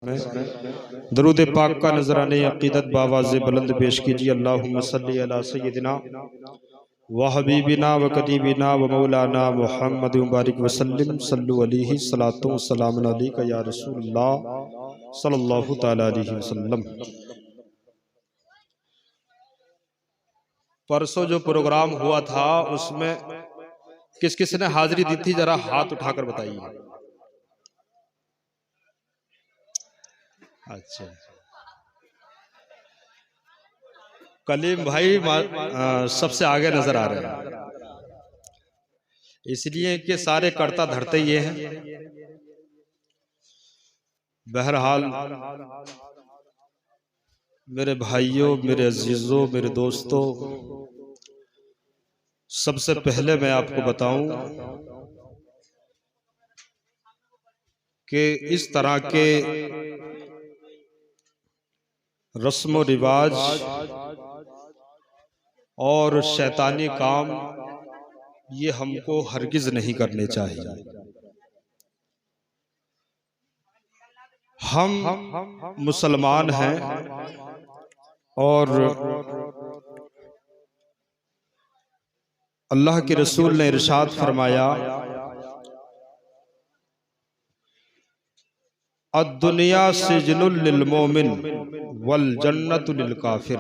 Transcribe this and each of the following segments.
में दरूद पाक का नजराने अकीदत बावाज़े बुलंद पेश कीजिए। अल्लाहुम्मा सल्ली अला सय्यदिना व हबीबिना व करीबिना व मौलाना मुहम्मद मुबारक वसल्लम सल्लु अलैहि सलातो व सलाम अलैका या रसूलल्लाह सल्लल्लाहु तआला अलैहि वसल्लम। परसों जो प्रोग्राम हुआ था उसमें किस किस ने हाजिरी दी थी, जरा हाथ उठाकर बताइए। अच्छा, कलीम भाई सबसे आगे नजर आ रहे हैं, इसलिए कि सारे कर्ता धरते ये हैं। बहरहाल मेरे भाइयों, मेरे अजीजों, मेरे दोस्तों, सबसे पहले मैं आपको बताऊं कि इस तरह के रस्म रिवाज और शैतानी काम ये हमको हरगिज नहीं करने चाहिए। हम मुसलमान हैं और अल्लाह के रसूल ने इरशाद फरमाया, अद्दुनिया सिजनुल लिल मोमिन वल जन्नतु लिल काफिर।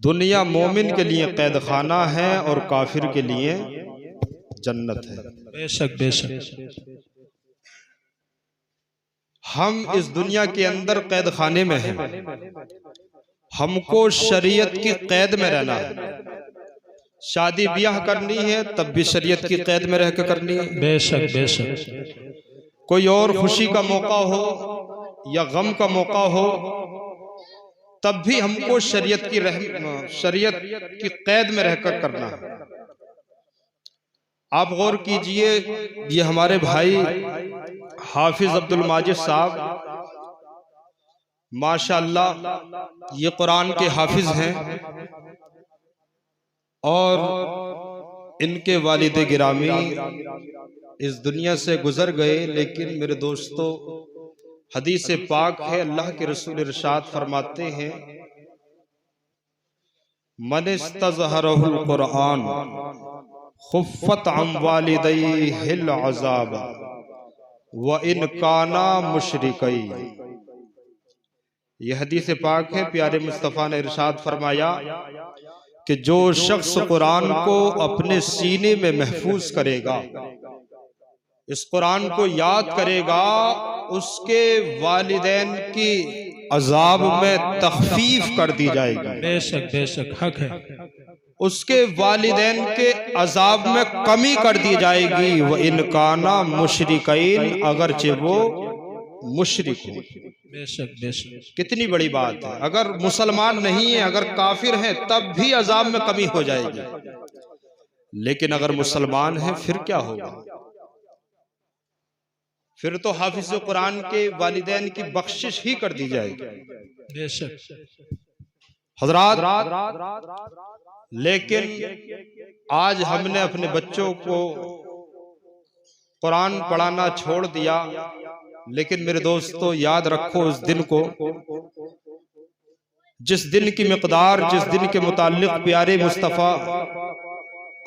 दुनिया मोमिन के लिए कैद खाना है और काफिर के लिए जन्नत है। बेशक बेशक हम इस दुनिया के अंदर कैद खाने में हैं, हमको शरीयत की कैद में रहना है। शादी ब्याह करनी है तब भी शरीयत की कैद में रहकर करनी है। बेशक बेशक कोई और खुशी का मौका हो या गम का मौका हो तब भी हमको शरीयत की कैद में रहकर करना है। आप गौर कीजिए, ये हमारे भाई हाफिज अब्दुल माजिद साहब माशाअल्लाह ये कुरान के हाफिज हैं और इनके वालिद गिरामी इस दुनिया से गुजर गए। लेकिन मेरे दोस्तों, हदीस पाक है, अल्लाह के रसूल इरशाद फरमाते हैं, मन इस्तज़हरहुल कुरान खुफ़्फ़त अन वालिदैहिल अज़ाब व इन काना मुशरिकै। यह हदीस पाक है। प्यारे मुस्तफ़ा ने इरशाद फरमाया कि जो शख्स कुरान को अपने सीने में महफूज करेगा, इस कुरान को याद करेगा, उसके वालिदैन की अजाब में तखफीफ कर दी जाएगी। बेशक बेशक हक है। उसके वालिदैन के अजाब में कमी कर दी जाएगी। वो इनकाना मुशरिकीन, अगरचे वो मुशरिक हो। बेशक बेशक कितनी बड़ी बात है। अगर मुसलमान नहीं है, अगर काफिर है, तब भी अजाब में कमी हो जाएगी। लेकिन अगर मुसलमान है फिर क्या होगा? फिर तो हाफिज कुरान के वालिदैन की बख्शिश ही कर दी जाएगी। बेशक हजरात, लेकिन आज हमने अपने बच्चों को कुरान पढ़ाना छोड़ दिया। लेकिन मेरे दोस्तों, याद रखो उस दिन को, जिस दिन की मिक़दार, जिस दिन के मुताल्लिक़ प्यारे मुस्तफ़ा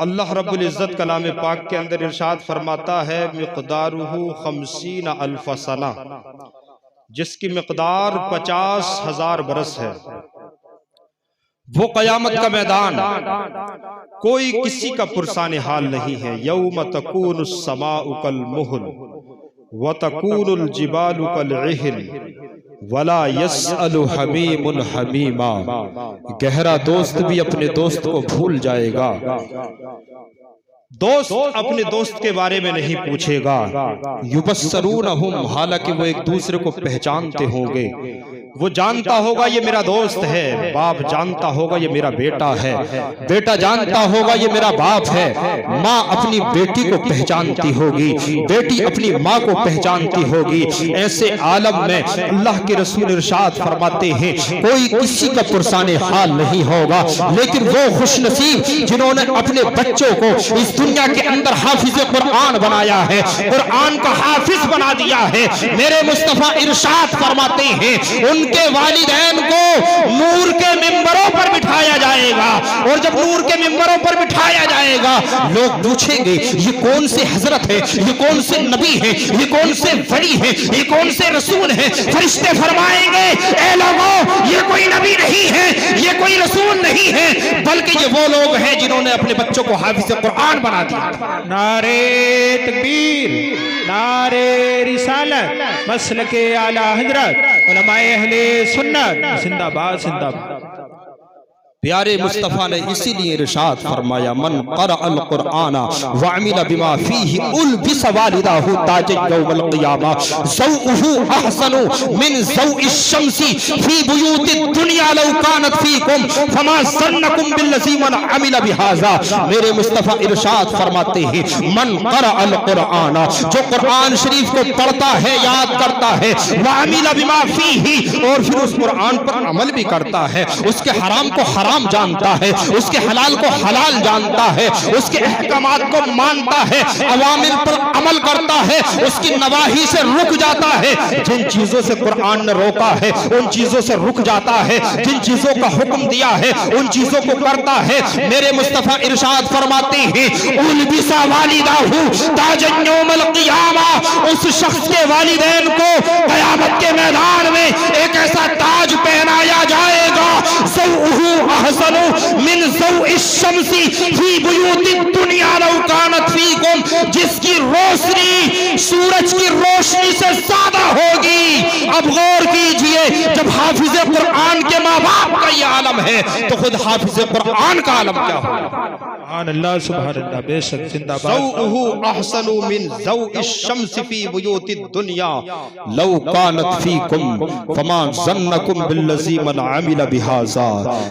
अल्लाह रब्बुल इज़्ज़त कलाम पाक के अंदर इरशाद फरमाता है, मिक़दारुहु 50 अल्फ़ सना, जिसकी मिक़दार 50,000 बरस है। वो क़यामत का मैदान, कोई किसी का पुरसाने हाल नहीं है। यौम तकूनुस समाउ कल मुहल व तकूनुल जिबालु कल इहल वला यसअलु हमीमुन हमीमा। गहरा दोस्त भी अपने दोस्त को भूल जाएगा, दोस्त अपने दोस्त के बारे में नहीं पूछेगा। युबस्सरूनहुम, हालांकि वो एक दूसरे को पहचानते होंगे। वो जानता होगा ये मेरा दोस्त है, बाप जानता होगा ये मेरा बेटा है, बेटा जानता होगा ये मेरा बाप है, माँ अपनी बेटी को पहचानती होगी, बेटी अपनी माँ को पहचानती होगी। ऐसे आलम में अल्लाह के रसूल इरशाद फरमाते हैं कोई किसी का पुरसाने हाल नहीं होगा, लेकिन वो खुशनसीब जिन्होंने अपने बच्चों को इस दुनिया के अंदर हाफिज कुरान बनाया है, कुरान का हाफिज बना दिया है। मेरे मुस्तफा इरशाद फरमाते हैं उनके वालिदैन को नूर के मिंबरों पर बिठाया जाएगा, और जब नूर के मिंबरों पर बिठाया जाएगा लोग पूछेंगे ये कौन से हजरत है, ये कौन से नबी है, ये कौन से वली है, ये कौन से रसूल है। फरिश्ते फरमाएंगे ए लोगों ये कोई नबी नहीं है, ये कोई रसूल नहीं है, बल्कि ये वो लोग हैं जिन्होंने अपने बच्चों को हाफिज कुरान बना दिया। नारे तकबीर, नारे रिसालत, मसलके आला हजरत, उलमाए अहले सुन्नत जिंदाबाद जिंदाबाद। प्यारे मुस्तफा ने इसीलिए इरशाद फरमाया मन क़रअल कुरआन व अमिल बिमा फीही उल्बिस वालिदाहु ताज यौमल क़ियामा ज़ौउहु अहसनु मिन ज़ौइश शम्सी फी बुयूतिद दुनिया लौ कानत फीकुम फमा ज़न्नकुम बिल्लज़ी मन अमिल बिहाज़ा। मेरे मुस्तफा इरशाद फरमाते हैं मन क़रअल कुरआन, जो कुरान शरीफ को पढ़ता है, याद करता है, व अमिल बिमा फीही, और फिर उस कुरान पर अमल भी करता है, उसके हराम को हराम जानता है, उसके हलाल को हलाल जानता है, उसके अहकामात को मानता है, अवामिर पर अमल करता है, उसकी नवाही से रुक जाता है, जिन चीजों से कुरान ने रोका है उन चीजों से रुक जाता है, जिन चीजों का हुक्म दिया है उन चीजों को करता है। मेरे मुस्तफा इरशाद फरमाते हैं उल्बिसा वालिदाहु ताजन यौमल क़ियामा, उस शख्स के वालिदैन को क़यामत के मैदान में एक ऐसा ताज पहनाया जाएगा ज़ौउहु अहसनु मिन ज़ौइश शम्सी फी बुयूतिद दुनिया लौ कानत फीकुम, जिसकी रोशनी सूरज की रोशनी से ज्यादा होगी। अब गौर कीजिए जब हाफिज कुरान के माँ बाप का ये आलम है तो खुद हाफिज कुरान का आलम क्या होगा। सुभान अल्लाह सुभान अल्लाह, बेशक जिंदाबाद। ज़ौउहु अहसनु मिन ज़ौइश शम्सी फी बुयूतिद दुनिया लौ कानत फीकुम फमा ज़न्नकुम बिल्लज़ी मन अमिल बिहाज़ा।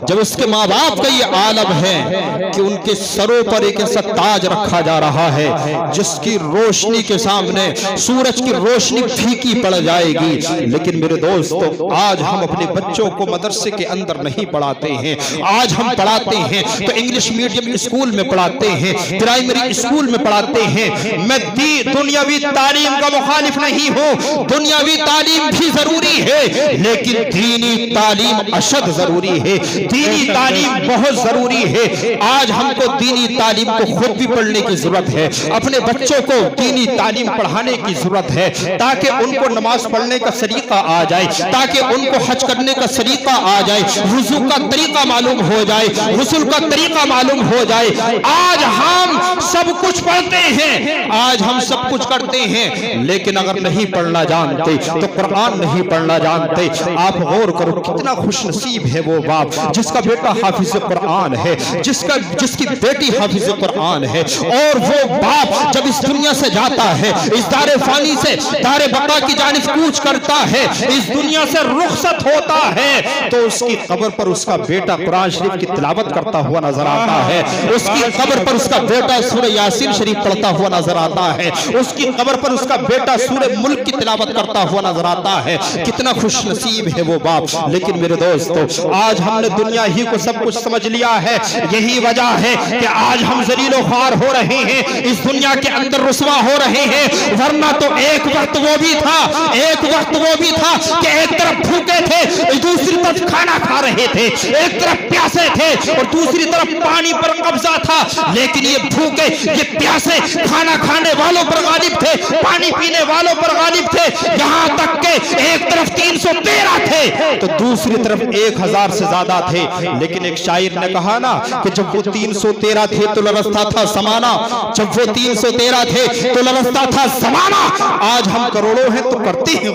जब उसके माँ बाप का ये आलम है कि उनके सरों पर एक ऐसा ताज रखा जा रहा है जिसकी रोशनी के सामने सूरज की रोशनी फीकी पड़ जाएगी। लेकिन मेरे दोस्तों आज हम अपने बच्चों को मदरसे के अंदर नहीं पढ़ाते हैं, आज हम पढ़ाते हैं तो इंग्लिश मीडियम स्कूल में पढ़ाते हैं, प्राइमरी स्कूल में पढ़ाते हैं। मैं दुनियावी तालीम का मुखालिफ नहीं हूँ, दुनियावी तालीम भी जरूरी है, लेकिन दीनी तालीम अशद जरूरी है, दीनी तालीम बहुत जरूरी है। आज हमको दीनी तालीम को खुद भी पढ़ने की जरूरत है, अपने बच्चों को दीनी तालीम पढ़ाने की जरूरत है, ताकि उनको नमाज पढ़ने का सलीका आ जाए, ताकि उनको हज करने का सलीका आ जाए, वुजू का तरीका मालूम हो जाए, गुस्ल का तरीका मालूम हो जाए। आज हम सब कुछ पढ़ते हैं, आज हम सब कुछ करते हैं, लेकिन अगर नहीं पढ़ना जानते तो कुरान नहीं पढ़ना जानते। आप गौर करो कितना खुशनसीब है वो बाप जिसका बेटा हाफिज कुरान है, जिसकी बेटी हाफिज कुरान है, और वो बाप जब इस दुनिया से जाता है, इस दारे फानी से दारे बका की जानिब कूच करता है, इस दुनिया से रुखसत होता है, तो उसकी कब्र पर उसका बेटा कुरान शरीफ की तिलावत करता हुआ नजर आता है, उसकी कब्र पर उसका बेटा सूरह यासीन शरीफ पढ़ता हुआ नजर आता है, उसकी कब्र पर उसका बेटा सूरह मुल्क की तिलावत करता हुआ नजर आता है। कितना खुशनसीब है वो बाप। लेकिन मेरे दोस्तों आज हमने दुनिया ही को सब कुछ समझ लिया है, यही वजह है कि आज हम जलीलो ख्वार हो रहे हैं, इस दुनिया के अंदर रुसवा हो रहे हैं। वरना तो एक वक्त वो भी था, एक वक्त वो भी था कि एक तरफ भूखे थे, दूसरी तरफ खाना खा रहे थे, एक तरफ प्यासे थे और दूसरी तरफ पानी पर कब्जा था। लेकिन ये भूखे, ये प्यासे खाना खाने वालों पर गालिब थे, पानी पीने वालों पर गालिब थे, यहां तक के एक तरफ 313 थे तो दूसरी तरफ 1000 से ज्यादा थे। लेकिन एक शायर ने कहा ना कि जब वो 313 थे तो लरसता था समाना, जब वो 313 थे तो लरसता था समाना। आज हम करोड़ों हैं तो करते हैं।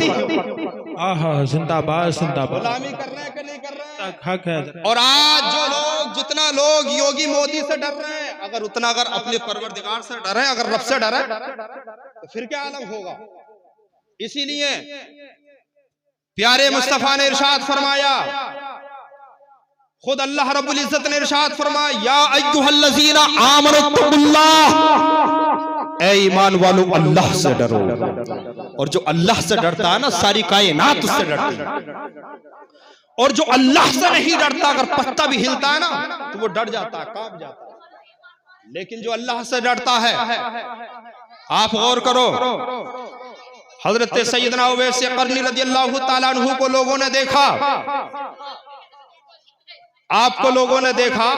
आहा जिंदाबाद जिंदाबाद। गुलामी कर रहे हैं कि नहीं कर रहे हैं? हक है। और आज जो लोग, जितना लोग योगी मोदी से डर रहे हैं, अगर उतना अगर अपने परवरदिगार से डरे, अगर रब से डरे, तो फिर क्या आलम होगा। इसीलिए प्यारे मुस्तफा ने इरशाद फरमाया, खुद अल्लाह रब्बुल इज्जत ने इरशाद फरमाया, या अय्युहल्लज़ीना आमनुत्तकुल्लाह, ऐ ईमान वालों अल्लाह से डरो। और जो अल्लाह से डरता है ना, सारी कायनात उससे डरती है। और जो अल्लाह से नहीं डरता, अगर पत्ता भी हिलता है ना तो वो डर जाता है, कांप जाता है। लेकिन जो अल्लाह से डरता है, आप गौर करो, हजरत सैयदना उवैस क़रनी रज़ियल्लाहु ताला अन्हु को लोगों ने देखा, आपको लोगों ने देखा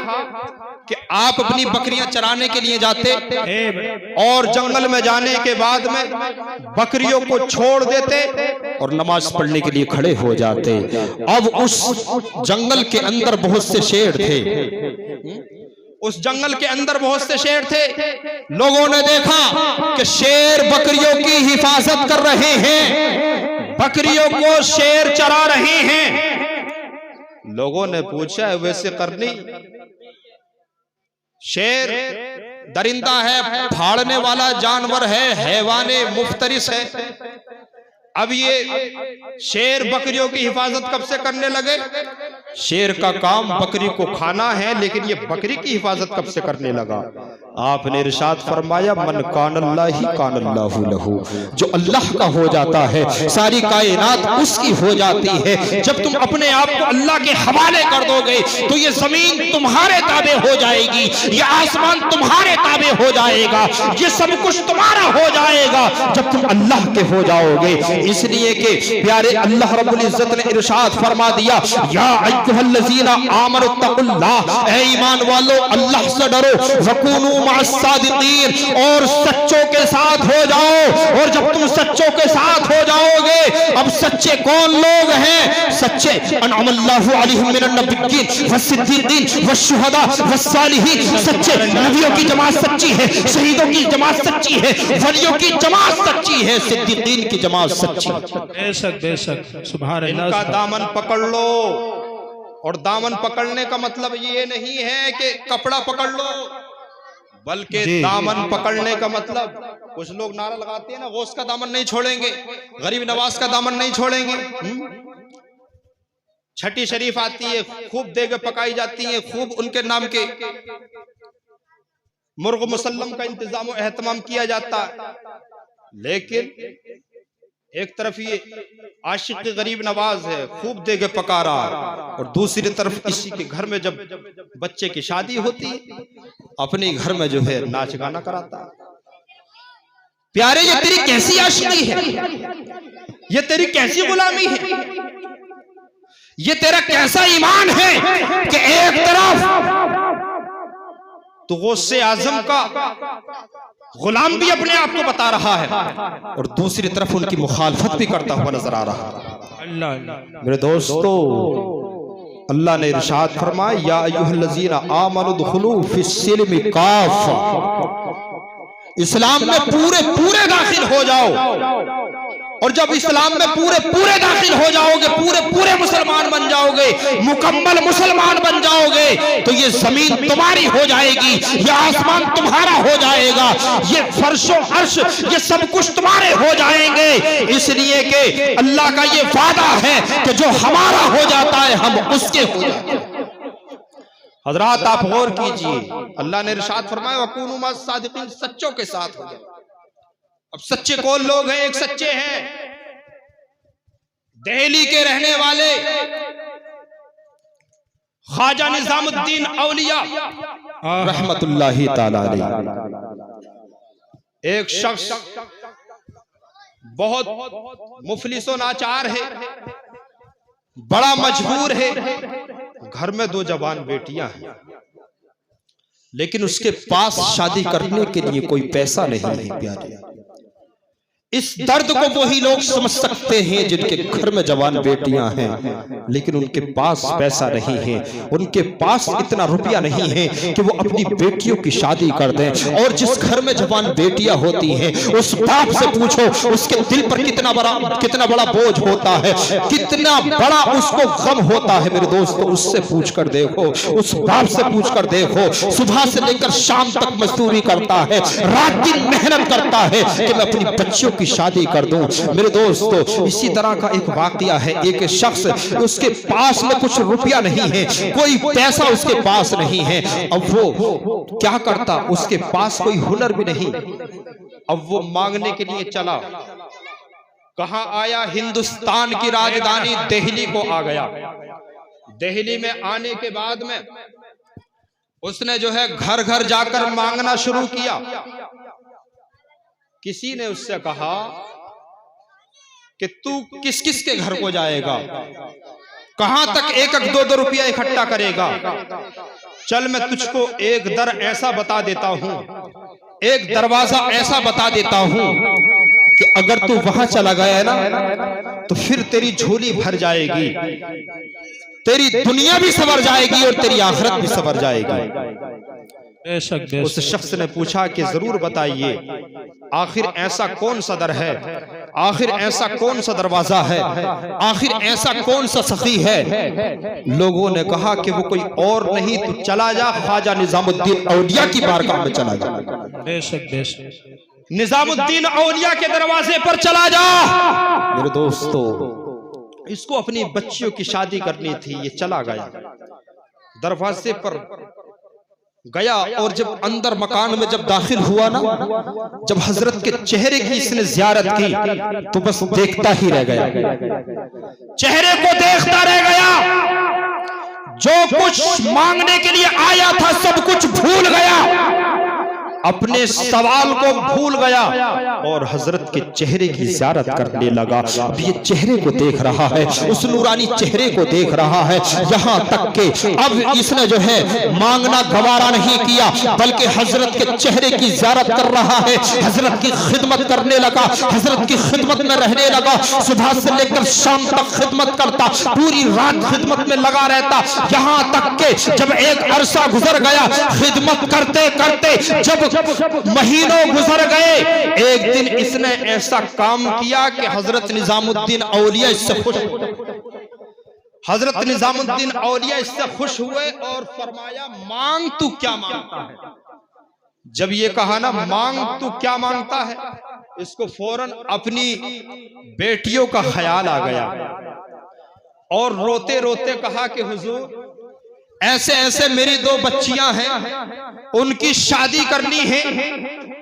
कि आप अपनी बकरियां चराने के लिए जाते और जंगल में जाने के बाद में बकरियों को छोड़ देते और नमाज पढ़ने के लिए खड़े हो जाते। अब उस जंगल के अंदर बहुत से शेर थे, उस जंगल के अंदर बहुत से शेर थे। लोगों ने देखा कि शेर बकरियों की हिफाजत कर रहे हैं, बकरियों को शेर चरा रहे हैं। लोगों ने पूछा, वैसे करनी, शेर दरिंदा है, फाड़ने वाला जानवर है, हैवाने मुफ्तरिस है, अब ये शेर बकरियों की हिफाजत कब से करने लगे? शेर का काम बकरी को खाना है, लेकिन ये बकरी की हिफाजत कब से करने लगा? आपने इरशाद फरमाया, मन कानल्लाही कानल्लाहु लहू, जो अल्लाह का हो जाता है सारी कायनात उसकी हो जाती है। जब तुम अपने आप को अल्लाह के हवाले कर दोगे तो ये जमीन तुम्हारे ताबे हो जाएगी, ये आसमान तुम्हारे ताबे हो जाएगा, ये सब कुछ तुम्हारा हो जाएगा जब तुम अल्लाह के हो जाओगे। इसलिए कि प्यारे अल्लाह रब्बुल इज्जत ने इरशाद फरमा दिया, या अय्युहल्लज़ीना आमनुत्तकुल्लाह, ऐ ईमान वालों अल्लाह से डरो, वकूनू मअस्सादिकीन, और सच्चों के साथ हो जाओ। और जब तुम सच्चों के साथ हो जाओगे, अब सच्चे कौन लोग हैं? सच्चे अनअमल्लाहु अलैहिम मिनन नबिय्यीन वस्सिद्दीकीन वश्शुहदा वस्सालिहीन, सच्चे नबियों की जमात सच्ची है, शहीदों की जमात सच्ची है, वलियों की जमात सच्ची है, सिद्दीकीन की जमात सच्ची। बेशक बेशक, सुभान अल्लाह। इनका दामन पकड़ लो। और दामन पकड़ने का मतलब ये नहीं है कि कपड़ा पकड़ लो, बल्कि दामन पकड़ने का मतलब, कुछ लोग नारा लगाते हैं ना, गौस का दामन नहीं छोड़ेंगे, गरीब नवाज का दामन नहीं छोड़ेंगे। छठी शरीफ आती है, खूब देगे पकाई जाती है, खूब उनके नाम के मुर्ग मुसल्लम का इंतजाम और एहतमाम किया जाता है। लेकिन एक तरफ ये आशिक गरीब नवाज है, खूब देगे पका रहा है, और दूसरी तरफ किसी के घर में जब बच्चे की शादी होती है, अपने घर में जो है नाच गाना कराता है। प्यारे, ये तेरी कैसी आशिकी है? ये तेरी कैसी गुलामी है? ये तेरा कैसा ईमान है कि एक तरफ तो गौसे आजम का गुलाम भी अपने आप को बता रहा है और दूसरी तरफ उनकी मुखालफत भी करता हुआ नजर आ रहा है। अल्लाह। मेरे दोस्तों, अल्लाह ने इरशाद फरमाया, या अय्युहल्लज़ीना आमनुद्खुलू फिस्सिल्मि काफ़ा, इस्लाम में पूरे पूरे दाखिल हो जाओ। और जब इस्लाम में पूरे पूरे दाखिल हो जाओगे, पूरे पूरे मुसलमान बन जाओगे, मुकम्मल मुसलमान बन जाओगे, तो ये जमीन तुम्हारी हो जाएगी, ये आसमान तुम्हारा हो जाएगा, ये फर्शो अर्श ये सब कुछ तुम्हारे हो जाएंगे। इसलिए कि अल्लाह का ये वादा है कि जो हमारा हो जाता है हम उसके हो जाते हैं। हजरात, आप गौर कीजिए, अल्लाह ने इरशाद फरमाया, वकूनू मअस्सादिकीन, सच्चों के साथ हो जाओ। अब सच्चे कौन लोग हैं? एक सच्चे हैं दिल्ली के रहने वाले ख्वाजा निजामुद्दीन औलिया रहमतुल्लाहि ताला अलैह। एक शख्स बहुत मुफलिसो नाचार है, बड़ा मजबूर है, घर में 2 जवान बेटियां हैं, लेकिन उसके पास शादी करने के लिए कोई पैसा नहीं है। प्यारे, इस दर्द को वही लोग समझ सकते हैं जिनके घर में जवान बेटियां हैं, लेकिन उनके पास पैसा नहीं है, उनके पास इतना रुपया नहीं है कि वो अपनी बेटियों की शादी कर दें। और जिस घर में जवान बेटियां होती हैं, उस बाप से पूछो उसके दिल पर कितना बड़ा बोझ होता है, कितना बड़ा उसको गम होता है। मेरे दोस्तों, उससे पूछ कर देखो, उस बाप से पूछ कर देखो, सुबह से लेकर शाम तक मजदूरी करता है, रात दिन मेहनत करता है कि मैं अपनी बच्चियों की शादी कर दूं। मेरे दोस्तों, इसी तरह का एक वाकया है। एक शख्स, उसके पास में कुछ रुपया नहीं है, कोई पैसा उसके पास नहीं है। अब वो क्या करता, उसके पास कोई हुनर भी नहीं। अब वो मांगने के लिए चला। कहां आया? हिंदुस्तान की राजधानी दिल्ली को आ गया। दिल्ली में आने के बाद में उसने जो है घर घर जाकर मांगना शुरू किया। किसी ने उससे कहा कि तू किस किस के घर को जाएगा, कहां तक एक एक दो दो रुपया इकट्ठा करेगा। चल मैं तुझको एक दर ऐसा बता देता हूं, एक दरवाजा ऐसा बता देता हूं कि अगर तू वहां चला गया ना तो फिर तेरी झोली भर जाएगी, तेरी दुनिया भी संवर जाएगी और तेरी आखिरत भी संवर जाएगी। उस शख्स ने पूछा कि जरूर बताइए, आखिर ऐसा कौन सा दर है, आखिर ऐसा कौन सा दरवाजा है, आखिर ऐसा कौन सा सखी है। लोगों ने कहा कि वो कोई और नहीं, तो चला जा ख्वाजा निजामुद्दीन औलिया की बारगाह में चला जा। बेशक बेशक, निजामुद्दीन औलिया के दरवाजे पर चला जा। मेरे दोस्तों, इसको अपनी बच्चियों की शादी करनी थी। ये चला गया, दरवाजे पर गया और जब अंदर मकान में जब दाखिल हुआ ना, जब हजरत के चेहरे की इसने जियारत की तो बस देखता ही रह गया, चेहरे को देखता रह गया। जो कुछ मांगने के लिए आया था सब कुछ भूल गया, अपने सवाल को भूल गया और हजरत के चेहरे की ज़ियारत करने लगा। अब ये चेहरे को देख रहा है, उस नूरानी चेहरे को देख रहा है। यहाँ तक के अब इसने जो है मांगना गवारा नहीं किया, बल्कि हजरत के चेहरे की ज़ियारत कर रहा है, हजरत की खिदमत करने लगा, हजरत की खिदमत में रहने लगा। सुबह से लेकर शाम तक खिदमत करता, पूरी रात खिदमत में लगा रहता। यहाँ तक के जब एक अरसा गुजर गया, खिदमत करते करते जब महीनों गुजर गए, एक दिन इसने ऐसा काम किया कि हजरत निजामुद्दीन औलिया इससे खुश हुए। हजरत निजामुद्दीन औलिया इससे खुश हुए और फरमाया, मांग तू क्या मांगता है। जब ये कहा ना मांग तू क्या मांगता है, इसको फौरन अपनी बेटियों का ख्याल आ गया और रोते रोते कहा कि हुजूर ऐसे ऐसे मेरी दो बच्चियां हैं, उनकी शादी करनी है,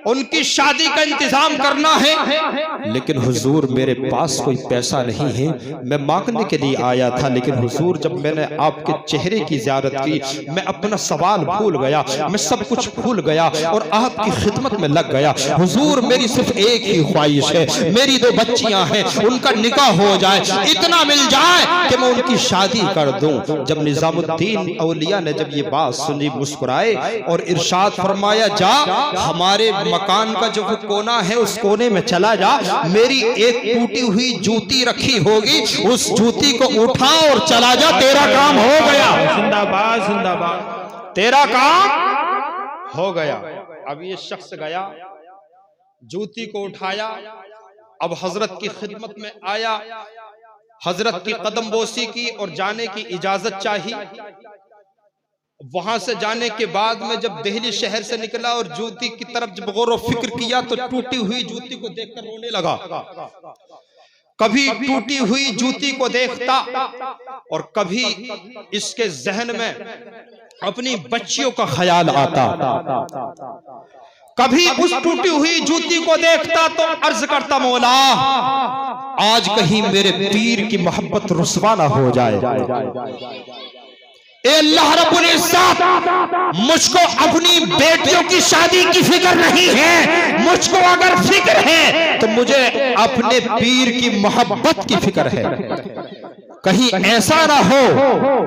उनकी शादी का इंतजाम करना है, लेकिन हुजूर मेरे पास कोई पैसा नहीं है। मैं मांगने के लिए आया था, लेकिन हुजूर जब मैंने आपके चेहरे की ज़ियारत की, मैं अपना सवाल भूल गया, मैं सब कुछ भूल गया और आपकी खिदमत में लग गया। हुजूर मेरी सिर्फ एक ही ख्वाहिश है, मेरी दो बच्चियां हैं, उनका निकाह हो जाए, इतना मिल जाए कि मैं उनकी शादी कर दूं। जब निजामुद्दीन औलिया ने जब ये बात सुनी, मुस्कुराए और इरशाद फरमाया, जा हमारे मकान का जो कोना है उस कोने में चला जा, मेरी एक टूटी हुई जूती रखी होगी, उस जूती को उठा और चला जा, तेरा काम हो गया। जिंदाबाद जिंदाबाद, तेरा काम हो गया। अब ये शख्स गया, जूती को उठाया, अब हजरत की खिदमत में आया, हजरत की कदम बोसी की और जाने की इजाजत चाहिए। वहां से जाने के बाद में जब दिल्ली शहर से निकला और जूती की तरफ जब गौर फिक्र किया तो टूटी हुई जूती को देखकर रोने लगा। कभी टूटी हुई जूती को देखता और कभी इसके जहन में अपनी बच्चियों का ख्याल आता। कभी उस टूटी हुई जूती को देखता तो अर्ज करता, मौला आज कहीं मेरे पीर की मोहब्बत रुस्वा ना हो जाए। अल्लाह रब्बुल इज्जत, मुझको अपनी बेटियों की शादी की फिक्र नहीं है, मुझको अगर फिक्र है तो मुझे अपने पीर की मोहब्बत की फिक्र है। कहीं ऐसा ना हो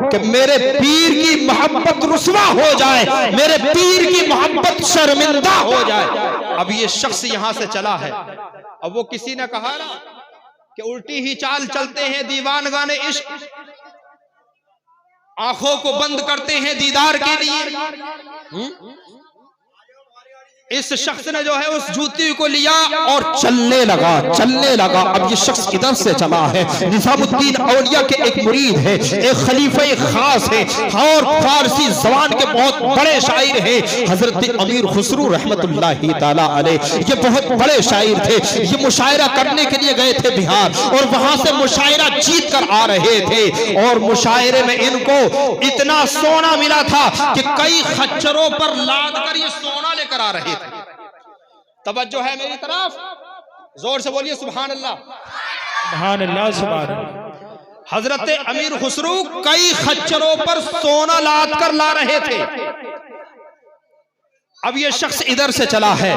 कि मेरे पीर की मोहब्बत रुस्वा हो जाए, मेरे पीर की मोहब्बत शर्मिंदा हो जाए। अब ये शख्स यहां से चला है। अब वो किसी ने कहा ना कि उल्टी ही चाल चलते हैं दीवान गाने इश्क, आंखों को बंद करते हैं दीदार के लिए। इस शख्स ने जो है उस जूती को लिया और चलने लगा। अब ये शख्स इधर से चला है, निजामुद्दीन औलिया के एक मुरीद है, एक खलीफा खास है और फारसी जबान के बहुत बड़े शायर हैं, हजरत अमीर खुसरू रहमतुल्लाहि ताला अलैह। ये बहुत बड़े शायर थे। ये मुशायरा करने के लिए गए थे बिहार और वहां से मुशायरा जीत कर आ रहे थे और मुशायरे में इनको इतना सोना मिला था कि कई खच्चरों पर लाद कर ये सोना लेकर आ रहे थे। तवज्जो है मेरी तरफ, जोर से बोलिए सुभान अल्लाह। सुभान अल्लाह, सुभान अल्लाह। हजरत अमीर खुसरू कई खच्चरों पर सोना लाद कर ला रहे थे। अब ये शख्स इधर से चला है,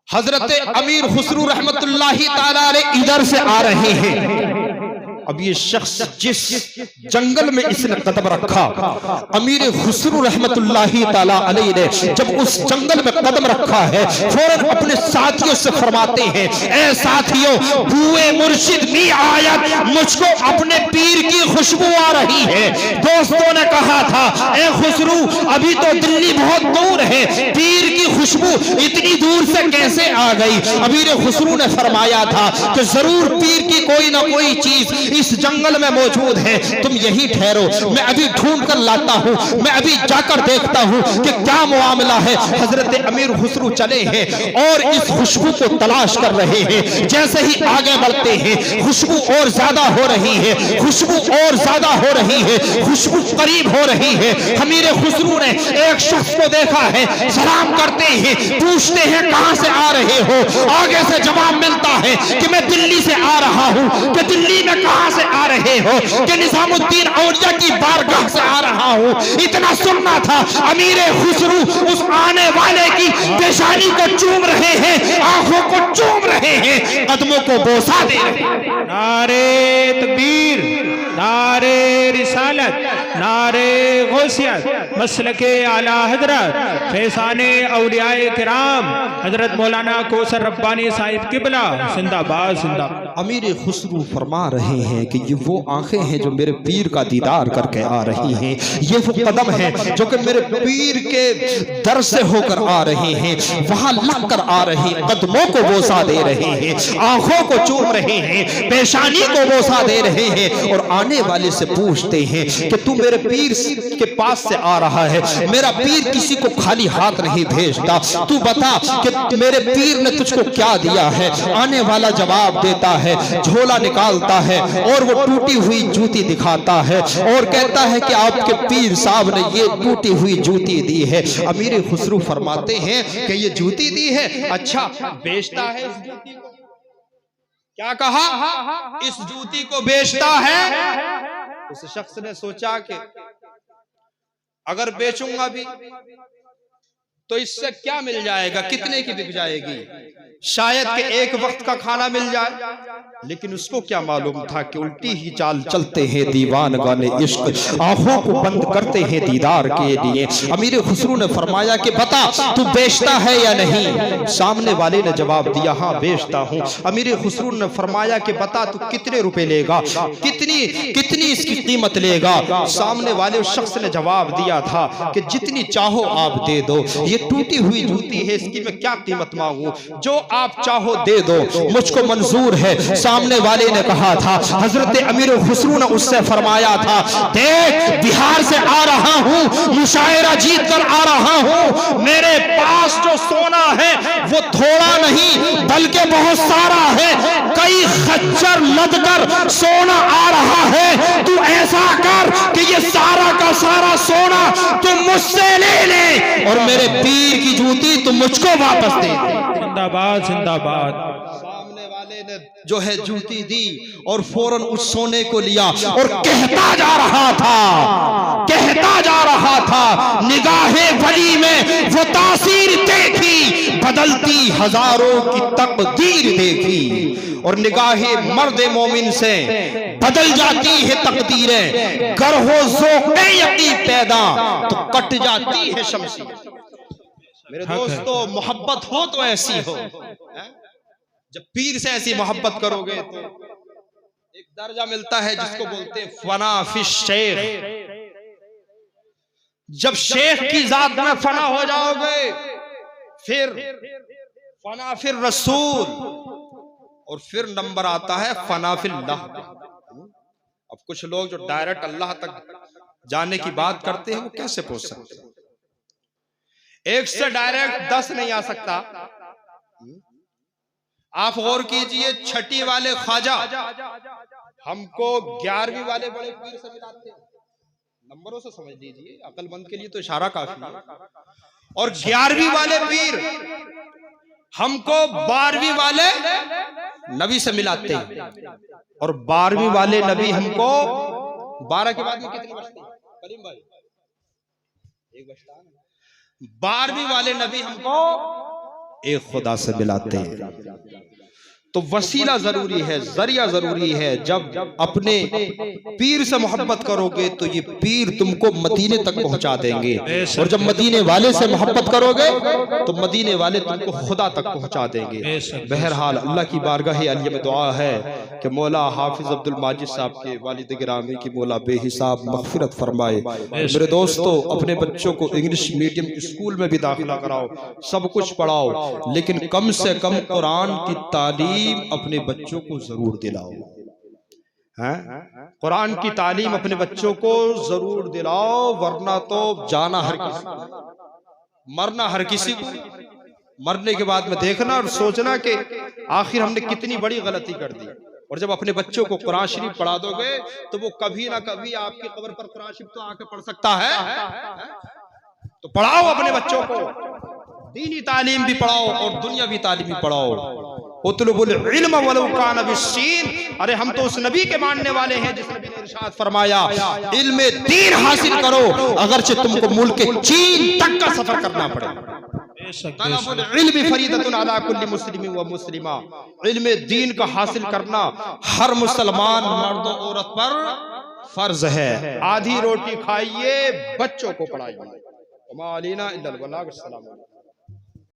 हजरत अमीर खुसरू रहमतुल्लाहि ताला अलैह इधर से आ रहे हैं। अब ये शख्स जिस जंगल में इसने कदम रखा, अमीर खुसरू रहमतुल्लाहि ताला अलैह ने जब उस जंगल में कदम रखा है, फौरन अपने साथियों से फरमाते हैं, ऐ साथियों, बूए मुर्शिद मी आयत, मुझको अपने पीर की खुशबू आ रही है। दोस्तों ने कहा था, ऐ खुसरू, अभी तो दिल्ली बहुत दूर है, पीर की खुशबू इतनी दूर से कैसे आ गई? अमीर खुसरू ने फरमाया था कि जरूर पीर की कोई ना कोई चीज इस जंगल में मौजूद है, तुम यही ठहरो, मैं अभी ढूंढ कर लाता हूं, मैं अभी जाकर देखता हूं कि क्या मामला है। हजरत अमीर खुसरू चले हैं और इस खुशबू को तलाश कर रहे हैं। जैसे ही आगे बढ़ते हैं, खुशबू और ज्यादा हो रही है, खुशबू और ज्यादा हो रही है, खुशबू करीब हो रही है। अमीर खुसरू ने एक शख्स को देखा है, सलाम करते हैं, पूछते हैं कहां से आ रहे हो? आगे से जवाब मिलता है कि मैं दिल्ली से आ रहा हूं। कि दिल्ली में कहां से आ रहे हो? कि निजामुद्दीन औलिया की बारगाह से आ रहा हूं। इतना सुनना था, अमीर खुसरू उस आने वाले की पेशानी को चूम रहे हैं, आंखों को चूम रहे हैं, कदमों को बोसा दे रहे हैं। नारे तकबीर, नारे रिसालत, नारे गौसियत, मसलके आला हजरत, फैज़ाने औलियाए किराम, हजरत मौलाना कौसर रब्बानी साहिब किबला, जिंदाबाद जिंदाबाद। अमीर खुसरू फरमा रहे हैं कि ये वो आंखें हैं जो मेरे पीर का दीदार करके आ रही हैं, ये वो कदम हैं जो कि मेरे पीर के दर से होकर आ रहे हैं, वहां लग कर आ रहे हैं, कदमों को बोसा दे रहे हैं, आंखों को चूम रहे हैं, पेशानी को बोसा दे रहे हैं और आने वाले से पूछते हैं कि तू मेरे पीर के पास से आ रहा है, मेरा पीर किसी को खाली हाथ नहीं भेजता, तू बता कि मेरे पीर ने तुझको क्या दिया है? आने वाला जवाब देता है, झोला निकालता है और वो टूटी हुई जूती दिखाता है और कहता है कि आपके पीर साहब ने ये टूटी हुई जूती दी है। अमीर खुसरू फरमाते हैं कि ये जूती दी है, अच्छा बेचता है इस जूती को? क्या कहा? इस जूती को बेचता है। उस शख्स ने सोचा कि अगर बेचूंगा भी तो इससे क्या मिल जाएगा, कितने की बिक जाएगी? शायद कि एक वक्त का खाना मिल जाए, लेकिन उसको क्या मालूम था कि उल्टी ही चाल चलते हैं दीवान गाने इश्क, आंखों को बंद करते हैं दीदार के लिए। अमीर खुसरू ने फरमाया कि बता तू बेचता है या नहीं? सामने वाले ने जवाब दिया, हाँ बेचता हूँ। अमीर खुसरू ने फरमाया कि बता तू कितने रुपए लेगा, कितनी इसकी कीमत लेगा? सामने वाले उस शख्स ने जवाब दिया था कि जितनी चाहो आप दे दो, ये टूटी हुई जूती है, इसकी मैं क्या कीमत मांगू, जो आप चाहो दे दो, मुझको मंजूर है। सामने वाले ने कहा था, हजरत अमीर खुसरू ने उससे फरमाया था, देख बिहार से आ रहा हूं, मुशायरा जीत कर आ रहा हूं, मेरे पास जो सोना है वो थोड़ा नहीं बल्कि बहुत सारा है, कई खच्चर लदकर सोना आ रहा है। तू ऐसा कर कि ये सारा का सारा सोना तू मुझसे ले ले और मेरे पीर की जूती तू मुझको वापस दे। जिंदाबाद जिंदाबाद। सामने वाले ने जो है जूती दी और फौरन उस सोने को लिया और कहता जा रहा था, निगाहे वली में वो तासीर देखी, बदलती हजारों की तकदीर देखी। और निगाहे मर्द मोमिन से बदल जाती है तकदीरें, गर हो ज़ौक़े यक़ी पैदा तो कट जाती है शमशीर। मेरे दोस्तों, मोहब्बत हो तो ऐसी हो, जब पीर से ऐसी मोहब्बत करोगे तो एक दर्जा मिलता है जिसको बोलते हैं फना फिश शेख। जब शेख की जात में फना हो जाओगे फिर फना फिर रसूल, और फिर नंबर आता है फना फिल्लाह। अब कुछ लोग जो डायरेक्ट अल्लाह तक जाने की बात करते हैं वो कैसे पहुंच सकते हैं? एक से डायरेक्ट 10 नहीं आ सकता। आप गौर कीजिए, छठी वाले ख्वाजा हमको 11वीं वाले बड़े पीर से मिलाते हैं। नंबरों से समझ लीजिए, अक्लमंद के लिए तो इशारा काफी है। और 11वीं वाले पीर हमको 12वीं वाले नबी से मिलाते हैं, और 12वीं वाले नबी हमको 12 के बाद में कितनी बचती है करीम भाई? एक बचता है। 12वीं वाले नबी हमको एक खुदा से मिलाते हैं। तो वसीला जरूरी है, जरिया जरूरी है। जब अपने पीर से मोहब्बत करोगे तो ये पीर तुमको मदीने तक पहुंचा देंगे, और जब मदीने वाले से मोहब्बत करोगे तो मदीने वाले तुमको खुदा तक पहुंचा देंगे। बहरहाल अल्लाह की बारगाह अलिया में दुआ है कि मौला हाफिज अब्दुल माजिद साहब के वालिद गिरामी की मौला बेहिसाब मग़फ़िरत फरमाए। मेरे दोस्तों, अपने बच्चों को इंग्लिश मीडियम स्कूल में भी दाखिला कराओ, सब कुछ पढ़ाओ, लेकिन कम से कम कुरान की तालीम अपने बच्चों को जरूर दिलाओ। हैं? कुरान की तालीम अपने बच्चों को जरूर दिलाओ, वरना तो जाना हर किसी, मरना हर किसी को। मरने के बाद में देखना और सोचना कि आखिर हमने कितनी बड़ी गलती कर दी। और जब अपने बच्चों को कुरान शरीफ पढ़ा दोगे तो वो कभी ना कभी आपकी कब्र पर कुरान शरीफ तो आके पढ़ सकता है। तो पढ़ाओ अपने बच्चों को, दीनी तालीम भी पढ़ाओ और दुनियावी तालीम भी पढ़ाओ। उतलुबुल इल्म वलौ कान बिस्सीन। अरे हम तो उस नबी के मानने वाले हैं जिस नबी ने इरशाद फरमाया, इल्म दीन हासिल करो अगरचे तुमको मुल्क चीन तक का सफर करना पड़े। तलबुल इल्म फरीदतुन अला कुल्ली मुस्लिम व मुस्लिमा। इल्म दीन का हासिल करना हर मुसलमान मर्द और औरत पर फर्ज है। आधी रोटी खाइए, बच्चों को पढ़ाइए।